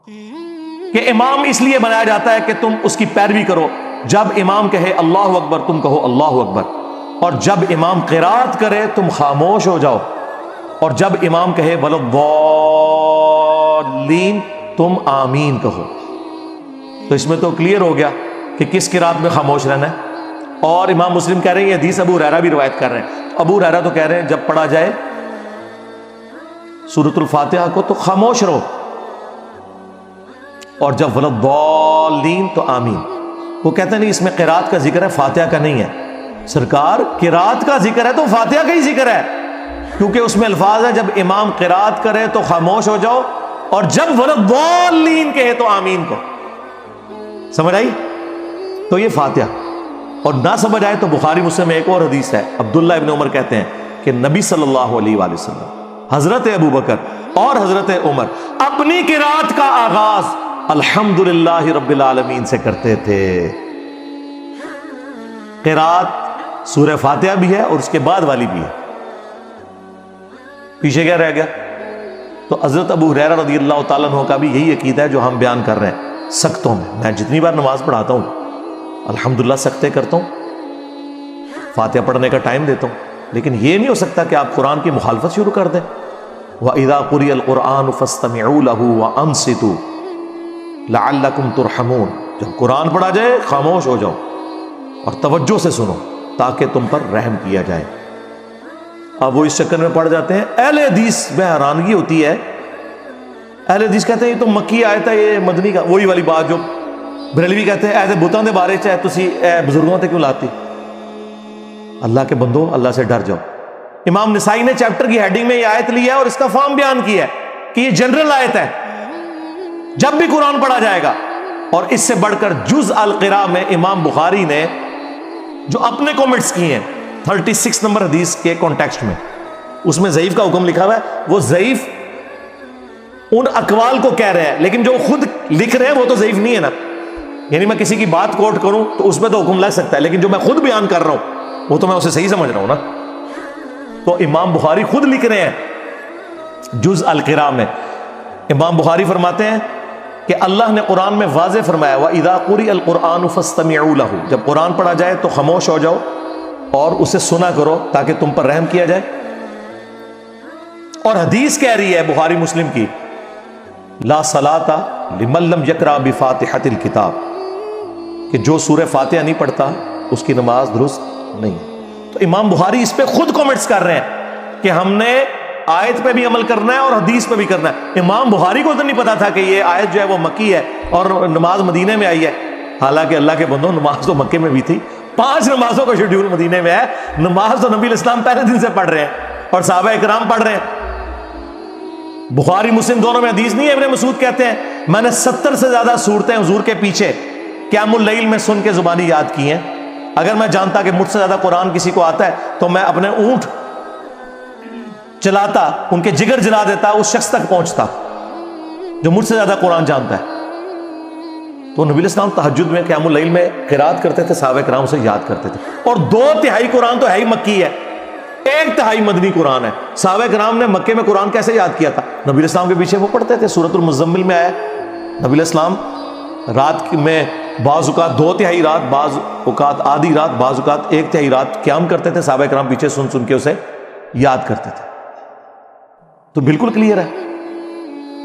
کہ امام اس لیے بنایا جاتا ہے کہ تم اس کی پیروی کرو. جب امام کہے اللہ اکبر تم کہو اللہ اکبر، اور جب امام قرات کرے تم خاموش ہو جاؤ، اور جب امام کہے ولضالین تم آمین کہو. تو اس میں تو کلیئر ہو گیا کہ کس قرات میں خاموش رہنا ہے. اور امام مسلم کہہ رہے ہیں، یہ حدیث ابو ہریرہ بھی روایت کر رہے ہیں. ابو ہریرہ تو کہہ رہے ہیں جب پڑھا جائے سورۃ الفاتحہ کو تو خاموش رہو، اور جب ولضالین تو آمین. وہ کہتے ہیں نہیں اس میں قرات کا ذکر ہے، فاتحہ کا نہیں ہے. سرکار قرات کا ذکر ہے تو فاتحہ کا ہی ذکر ہے، کیونکہ اس میں الفاظ ہے جب امام قرات کرے تو خاموش ہو جاؤ، اور جب ولضالین کہے تو آمین کو. سمجھ آئی؟ تو یہ فاتحہ. اور نہ سمجھ آئے تو بخاری مسلم میں ایک اور حدیث ہے. عبداللہ ابن عمر کہتے ہیں کہ نبی صلی اللہ علیہ وآلہ وسلم، حضرت ابو بکر اور حضرت عمر اپنی قرات کا آغاز الحمدللہ رب العالمین سے کرتے تھے. قرات سورہ فاتحہ بھی ہے اور اس کے بعد والی بھی ہے. پیچھے کیا رہ گیا؟ تو حضرت ابو ہریرہ رضی اللہ تعالیٰ عنہ کا بھی یہی عقیدہ ہے جو ہم بیان کر رہے ہیں. سختوں میں جتنی بار نماز پڑھاتا ہوں الحمدللہ سکتے کرتا ہوں، فاتحہ پڑھنے کا ٹائم دیتا ہوں، لیکن یہ نہیں ہو سکتا کہ آپ قرآن کی مخالفت شروع کر دیں. وَإِذَا قُرِئَ الْقُرْآنُ فَاسْتَمِعُوا لَهُ وَأَنصِتُوا لَعَلَّكُمْ تُرْحَمُونَ. جب قرآن پڑھا جائے خاموش ہو جاؤ اور توجہ سے سنو تاکہ تم پر رحم کیا جائے. اب وہ اس چکر میں پڑ جاتے ہیں. اہل حدیث میں حیرانگی ہوتی ہے، اہل حدیث کہتے ہیں یہ تو مکی آیت ہے، یہ مدنی کا. وہی والی بات جو بریلوی کہتے ہیں ایسے بتاں دے بارے چاہے تسی بزرگوں تے کیوں لاتی. اللہ کے بندو اللہ سے ڈر جاؤ. امام نسائی نے چیپٹر کی ہیڈنگ میں یہ آیت لی ہے اور اس کا فارم بیان کیا ہے کہ یہ جنرل آیت ہے جب بھی قرآن پڑھا جائے گا. اور اس سے بڑھ کر جز القراء میں امام بخاری نے جو اپنے کومنٹس کیے ہیں 36 نمبر حدیث کے کانٹیکسٹ میں، اس میں ضعیف کا حکم لکھا ہوا ہے. وہ ضعیف ان اقوال کو کہہ رہے ہیں، لیکن جو خود لکھ رہے ہیں وہ تو ضعیف نہیں ہے نا. یعنی میں کسی کی بات کوٹ کروں تو اس میں تو حکم لگ سکتا ہے، لیکن جو میں خود بیان کر رہا ہوں وہ تو میں اسے صحیح سمجھ رہا ہوں نا. تو امام بخاری خود لکھ رہے ہیں جز القراء میں. امام بخاری فرماتے ہیں کہ اللہ نے قرآن میں واضح فرمایا وَإِذَا قُرِئَ الْقُرْآنُ فَاسْتَمِعُوا لَهُ. جب قرآن پڑھا جائے تو خاموش ہو جاؤ اور اسے سنا کرو تاکہ تم پر رحم کیا جائے. اور حدیث کہہ رہی ہے بخاری مسلم کی لا صلاۃ لمن لم یقرأ بفاتحۃ الکتاب، کہ جو سورہ فاتحہ نہیں پڑھتا اس کی نماز درست نہیں. تو امام بخاری اس پہ خود کومنٹس کر رہے ہیں کہ ہم نے آیت پہ بھی عمل کرنا ہے اور حدیث پہ بھی کرنا ہے. امام بخاری کو تو نہیں پتا تھا کہ یہ آیت جو ہے وہ مکی ہے اور نماز مدینے میں آئی ہے. حالانکہ اللہ کے بندوں نماز تو مکے میں بھی تھی. 5 نمازوں کا شیڈیول مدینے میں ہے. نماز تو نبی الاسلام پہلے دن سے پڑھ رہے ہیں اور صحابہ اکرام پڑھ رہے ہیں. بخاری مسلم دونوں میں حدیث نہیں ہے. ابن مسعود کہتے ہیں میں نے 70 سے زیادہ صورتیں حضور کے پیچھے قیام اللیل میں سن کے زبانی یاد کی ہیں. اگر میں جانتا کہ مجھ سے زیادہ قرآن کسی کو آتا ہے تو میں اپنے اونٹ چلاتا، ان کے جگر جلا دیتا، اس شخص تک پہنچتا جو مجھ سے زیادہ قرآن جانتا ہے. تو نبی الاسلام تہجد میں قیام اللیل میں قرات کرتے تھے، صحابہ کرام سے یاد کرتے تھے. اور 2/3 قرآن تو ہے ہی مکی ہے، 1/3 مدنی قرآن ہے. صحابہ کرام نے مکے میں قرآن کیسے یاد کیا تھا؟ نبی الاسلام کے پیچھے وہ پڑھتے تھے. سورۃ المزمل میں آیا نبی الاسلام رات میں بعض اوقات 2/3 رات، بعض اوقات آدھی رات، بعض اوقات 1/3 رات قیام کرتے تھے. صحابہ کرام پیچھے سن سن کے اسے یاد کرتے تھے. تو بالکل کلیئر ہے.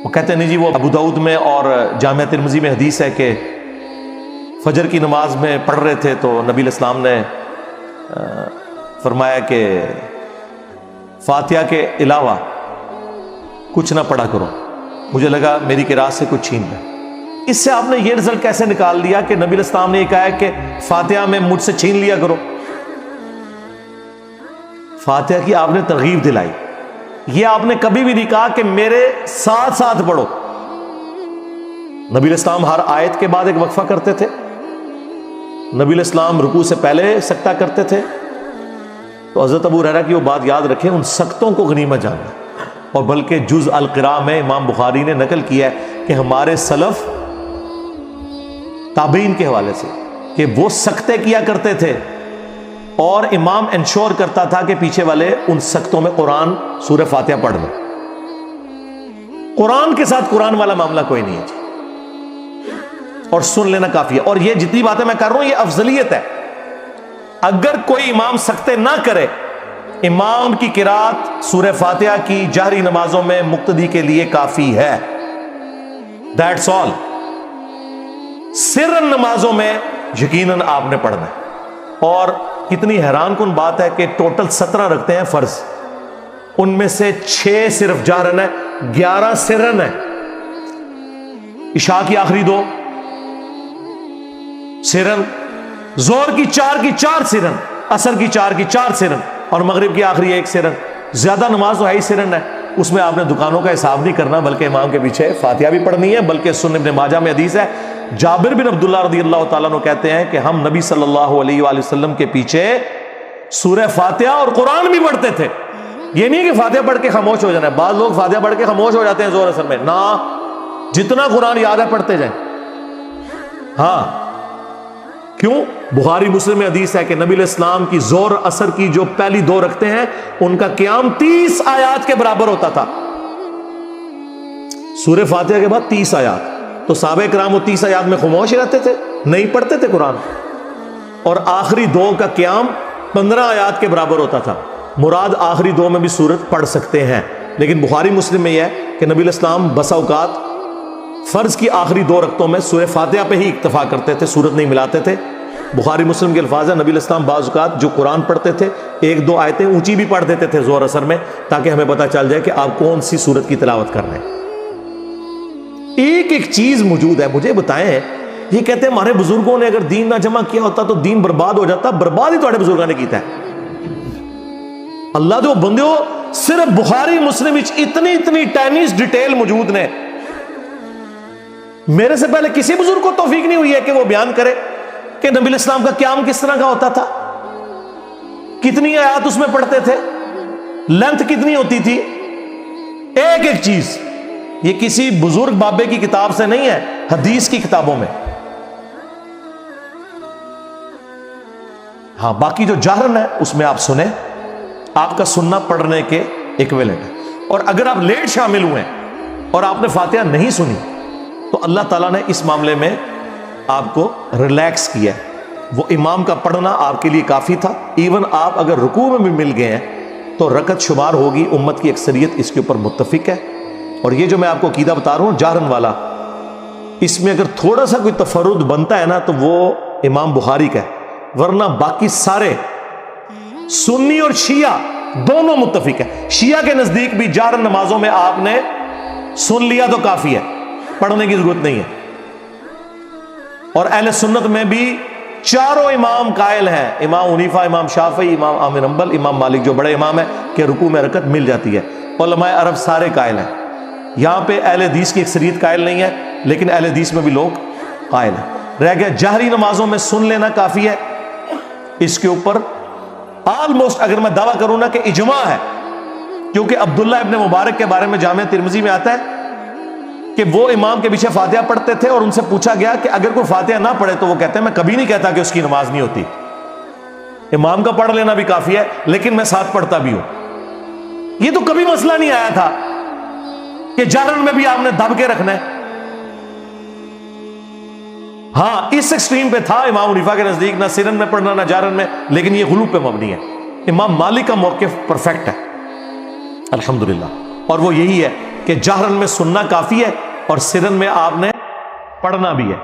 وہ کہتے ہیں نہیں جی وہ ابو داؤد میں اور جامعہ ترمذی میں حدیث ہے کہ فجر کی نماز میں پڑھ رہے تھے تو نبی الاسلام نے فرمایا کہ فاتحہ کے علاوہ کچھ نہ پڑھا کرو. مجھے لگا میری قرات سے کچھ چھین لے. اس سے آپ نے یہ رزلٹ کیسے نکال دیا کہ نبی الاسلام نے یہ کہا ہے کہ فاتحہ میں مجھ سے چھین لیا کرو؟ فاتحہ کی آپ نے ترغیب دلائی. یہ آپ نے کبھی بھی نہیں کہا کہ میرے ساتھ ساتھ پڑھو. نبی الاسلام ہر آیت کے بعد ایک وقفہ کرتے تھے. نبی الاسلام رکوع سے پہلے سکتہ کرتے تھے. تو حضرت ابو ہریرہ کی وہ بات یاد رکھیں، ان سکتوں کو غنیمت جاننا. اور بلکہ جز القراء میں امام بخاری نے نقل کیا ہے کہ ہمارے سلف تابعین کے حوالے سے کہ وہ سکتے کیا کرتے تھے اور امام انشور کرتا تھا کہ پیچھے والے ان سکتوں میں قرآن سورہ فاتحہ پڑھ لیں. قرآن کے ساتھ قرآن والا معاملہ کوئی نہیں ہے جی. اور سن لینا کافی ہے. اور یہ جتنی باتیں میں کر رہا ہوں یہ افضلیت ہے. اگر کوئی امام سکتے نہ کرے، امام کی قرات سورہ فاتحہ کی جہری نمازوں میں مقتدی کے لیے کافی ہے. That's all. سرن نمازوں میں یقیناً آپ نے پڑھنا ہے. اور کتنی حیران کن بات ہے کہ ٹوٹل 17 رکھتے ہیں فرض، ان میں سے 6 صرف جہرن ہے، 11 سرن ہے. عشاء کی آخری 2 سرن، زور کی 4 سرن، عصر کی 4 سرن، اور مغرب کی آخری 1 سرن. زیادہ نماز تو ہے ہی سرن ہے. اس میں آپ نے دکانوں کا حساب نہیں کرنا، بلکہ امام کے پیچھے فاتحہ بھی پڑھنی ہے. بلکہ سنن ابن ماجہ میں حدیث ہے، جابر بن عبداللہ رضی اللہ تعالیٰ عنہ کہتے ہیں کہ ہم نبی صلی اللہ علیہ وآلہ وسلم کے پیچھے سورہ فاتحہ اور قرآن بھی پڑھتے تھے. یہ نہیں کہ فاتحہ پڑھ کے خاموش ہو جانا ہے. بعض لوگ فاتحہ پڑھ کے خاموش ہو جاتے ہیں زور اثر میں. نہ، جتنا قرآن یاد ہے پڑھتے جائیں. ہاں، کیوں؟ بخاری مسلم میں حدیث ہے کہ نبی علیہ السلام کی زور اثر کی جو پہلی 2 رکھتے ہیں ان کا قیام 30 آیات کے برابر ہوتا تھا. سورہ فاتحہ کے بعد 30 آیات. تو صحابہ کرام وہ 30 آیات میں خاموش رہتے تھے، نہیں پڑھتے تھے قرآن. اور آخری 2 کا قیام 15 آیات کے برابر ہوتا تھا. مراد آخری 2 میں بھی سورت پڑھ سکتے ہیں، لیکن بخاری مسلم میں یہ ہے کہ نبی علیہ السلام بسا اوقات فرض کی آخری 2 رکعتوں میں سورہ فاتحہ پہ ہی اکتفا کرتے تھے، سورت نہیں ملاتے تھے. بخاری مسلم کے الفاظ ہیں، نبی علیہ السلام بعض اوقات جو قرآن پڑھتے تھے 1-2 آیتیں اونچی بھی پڑھ دیتے تھے زور اثر میں، تاکہ ہمیں پتہ چل جائے کہ آپ کون سی سورت کی تلاوت کر رہے ہیں. ایک ایک چیز موجود ہے. مجھے بتائیں، یہ کہتے ہیں ہمارے بزرگوں نے اگر دین نہ جمع کیا ہوتا تو دین برباد ہو جاتا. برباد ہی تھوڑے بزرگوں نے کیتا ہے. اللہ دو بندیو، صرف بخاری مسلم اتنی ٹینیس ڈیٹیل موجود نے. میرے سے پہلے کسی بزرگ کو توفیق نہیں ہوئی ہے کہ وہ بیان کرے کہ نبی علیہ السلام کا قیام کس طرح کا ہوتا تھا، کتنی آیات اس میں پڑھتے تھے، لینتھ کتنی ہوتی تھی. ایک ایک چیز. یہ کسی بزرگ بابے کی کتاب سے نہیں ہے، حدیث کی کتابوں میں. ہاں، باقی جو جہرن ہے اس میں آپ سنیں، آپ کا سننا پڑھنے کے ایکویلنٹ ہے. اور اگر آپ لیٹ شامل ہوئے اور آپ نے فاتحہ نہیں سنی تو اللہ تعالیٰ نے اس معاملے میں آپ کو ریلیکس کیا ہے. وہ امام کا پڑھنا آپ کے لیے کافی تھا. ایون آپ اگر رکوع میں بھی مل گئے ہیں تو رکعت شمار ہوگی. امت کی اکثریت اس کے اوپر متفق ہے. اور یہ جو میں آپ کو عقیدہ بتا رہا ہوں جہرن والا، اس میں اگر تھوڑا سا کوئی تفرد بنتا ہے نا تو وہ امام بخاری کا ہے، ورنہ باقی سارے سنی اور شیعہ دونوں متفق ہیں. شیعہ کے نزدیک بھی جہرن نمازوں میں آپ نے سن لیا تو کافی ہے، پڑھنے کی ضرورت نہیں ہے. اور اہل سنت میں بھی 4 امام قائل ہیں، امام حنیفہ، امام شافعی، امام احمد بن حنبل، امام مالک جو بڑے امام ہیں، کہ رکوع میں رکعت مل جاتی ہے. علماء عرب سارے قائل ہیں. یہاں پہ اہل حدیث کی اکثریت قائل نہیں ہے، لیکن اہل حدیث میں بھی لوگ قائل ہیں. رہ گیا جہری نمازوں میں سن لینا کافی ہے. اس کے اوپر آلموسٹ اگر میں دعویٰ کروں نا کہ اجماع ہے، کیونکہ عبداللہ ابن مبارک کے بارے میں جامعہ ترمذی میں آتا ہے کہ وہ امام کے پیچھے فاتحہ پڑھتے تھے، اور ان سے پوچھا گیا کہ اگر کوئی فاتحہ نہ پڑھے تو وہ کہتے ہیں میں کبھی نہیں کہتا کہ اس کی نماز نہیں ہوتی. امام کا پڑھ لینا بھی کافی ہے، لیکن میں ساتھ پڑھتا بھی ہوں. یہ تو کبھی مسئلہ نہیں آیا تھا کہ جہرن میں بھی آپ نے دب کے رکھنا ہے. ہاں، اس ایکسٹریم پہ تھا امام حنیفہ کے نزدیک، نہ سرن میں پڑھنا نہ جہرن میں، لیکن یہ غلو پہ مبنی ہے. امام مالک کا موقف پرفیکٹ ہے الحمدللہ، اور وہ یہی ہے کہ جہرن میں سننا کافی ہے اور سرن میں آپ نے پڑھنا بھی ہے.